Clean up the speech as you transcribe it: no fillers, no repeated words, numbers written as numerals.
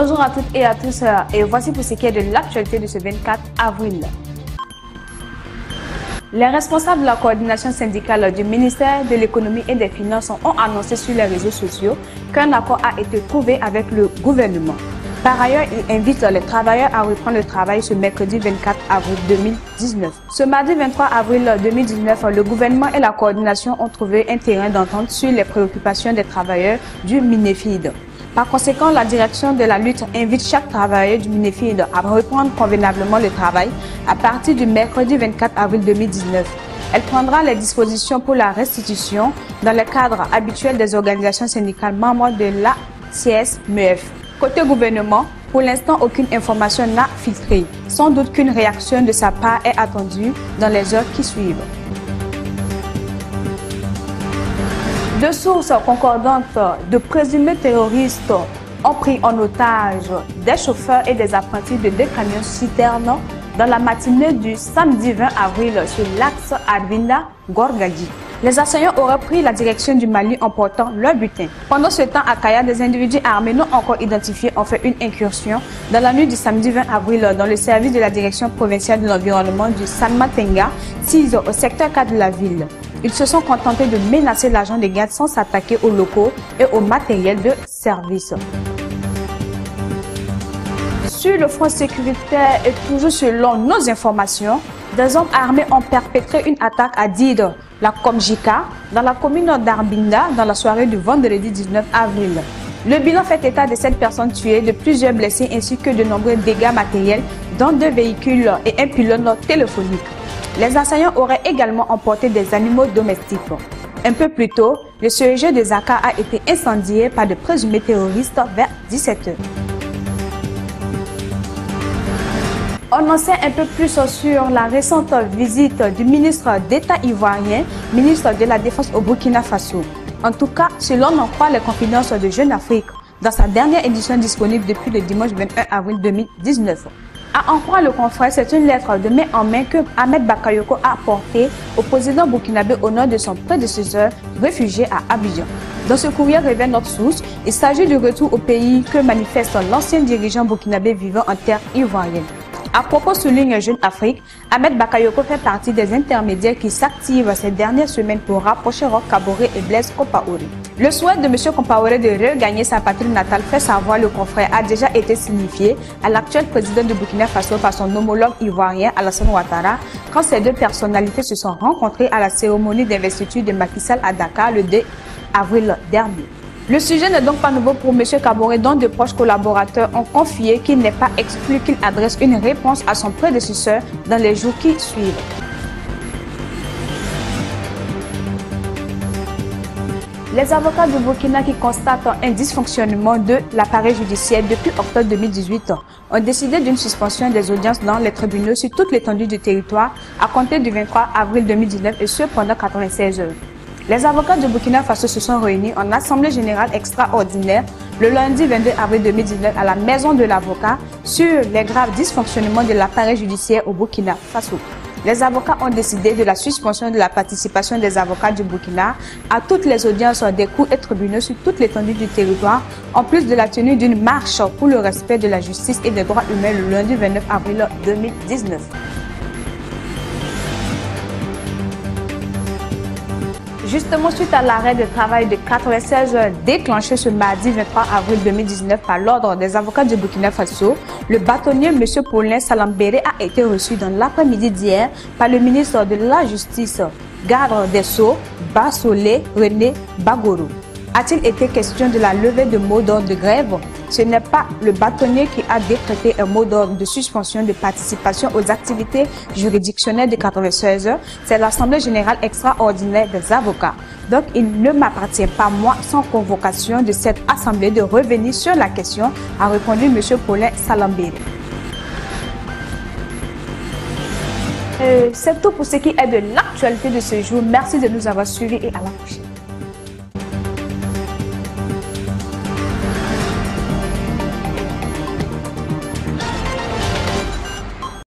Bonjour à toutes et à tous et voici pour ce qui est de l'actualité de ce 24 avril. Les responsables de la coordination syndicale du ministère de l'économie et des finances ont annoncé sur les réseaux sociaux qu'un accord a été trouvé avec le gouvernement. Par ailleurs, ils invitent les travailleurs à reprendre le travail ce mercredi 24 avril 2019. Ce mardi 23 avril 2019, le gouvernement et la coordination ont trouvé un terrain d'entente sur les préoccupations des travailleurs du Minefid. Par conséquent, la direction de la lutte invite chaque travailleur du Minefid à reprendre convenablement le travail à partir du mercredi 24 avril 2019. Elle prendra les dispositions pour la restitution dans le cadre habituel des organisations syndicales membres de la CSMEF. Côté gouvernement, pour l'instant, aucune information n'a filtré. Sans doute qu'une réaction de sa part est attendue dans les heures qui suivent. Deux sources concordantes de présumés terroristes ont pris en otage des chauffeurs et des apprentis de deux camions citernes dans la matinée du samedi 20 avril sur l'axe Arvinda-Gorgadi. Les assaillants auraient pris la direction du Mali en portant leur butin. Pendant ce temps, à Kaya, des individus armés non encore identifiés ont fait une incursion dans la nuit du samedi 20 avril dans le service de la direction provinciale de l'environnement du Sanmatenga, 6 au secteur 4 de la ville. Ils se sont contentés de menacer l'agent des gardes sans s'attaquer aux locaux et au matériel de service. Sur le front sécuritaire et toujours selon nos informations, des hommes armés ont perpétré une attaque à Dide, la Komjika, dans la commune d'Arbinda, dans la soirée du vendredi 19 avril. Le bilan fait état de 7 personnes tuées, de plusieurs blessés ainsi que de nombreux dégâts matériels, dont 2 véhicules et un pylône téléphonique. Les assaillants auraient également emporté des animaux domestiques. Un peu plus tôt, le CEG de Zaka a été incendié par de présumés terroristes vers 17 h. On en sait un peu plus sur la récente visite du ministre d'État ivoirien, ministre de la Défense au Burkina Faso. En tout cas, selon n'en croit les confidences de Jeune Afrique, dans sa dernière édition disponible depuis le dimanche 21 avril 2019. À en croire le confrère, c'est une lettre de main en main que Ahmed Bakayoko a apportée au président burkinabé au nom de son prédécesseur réfugié à Abidjan. Dans ce courrier révèle notre source, il s'agit du retour au pays que manifeste l'ancien dirigeant burkinabé vivant en terre ivoirienne. À propos, souligne Jeune Afrique, Ahmed Bakayoko fait partie des intermédiaires qui s'activent ces dernières semaines pour rapprocher Roch Kaboré et Blaise Compaoré. Le souhait de M. Compaoré de regagner sa patrie natale fait savoir le confrère a déjà été signifié à l'actuel président de Burkina Faso par son homologue ivoirien Alassane Ouattara quand ces deux personnalités se sont rencontrées à la cérémonie d'investiture de Macky Sall à Dakar le 2 avril dernier. Le sujet n'est donc pas nouveau pour M. Kaboré, dont de proches collaborateurs ont confié qu'il n'est pas exclu qu'il adresse une réponse à son prédécesseur dans les jours qui suivent. Les avocats du Burkina qui constatent un dysfonctionnement de l'appareil judiciaire depuis octobre 2018 ont décidé d'une suspension des audiences dans les tribunaux sur toute l'étendue du territoire à compter du 23 avril 2019 et ce pendant 96 heures. Les avocats de Burkina Faso se sont réunis en assemblée générale extraordinaire le lundi 22 avril 2019 à la maison de l'avocat sur les graves dysfonctionnements de l'appareil judiciaire au Burkina Faso. Les avocats ont décidé de la suspension de la participation des avocats du Burkina à toutes les audiences des cours et tribunaux sur toute l'étendue du territoire, en plus de la tenue d'une marche pour le respect de la justice et des droits humains le lundi 29 avril 2019. Justement, suite à l'arrêt de travail de 96 heures déclenché ce mardi 23 avril 2019 par l'ordre des avocats du Burkina Faso, le bâtonnier M. Paulin Salambéré a été reçu dans l'après-midi d'hier par le ministre de la Justice, garde des Sceaux, Bassolé René Bagoro. A-t-il été question de la levée de mot d'ordre de grève? Ce n'est pas le bâtonnier qui a décrété un mot d'ordre de suspension de participation aux activités juridictionnelles de 96 heures, c'est l'Assemblée générale extraordinaire des avocats. Donc, il ne m'appartient pas, moi, sans convocation de cette assemblée, de revenir sur la question, a répondu M. Paulin Salambéré. C'est tout pour ce qui est de l'actualité de ce jour. Merci de nous avoir suivis et à la prochaine.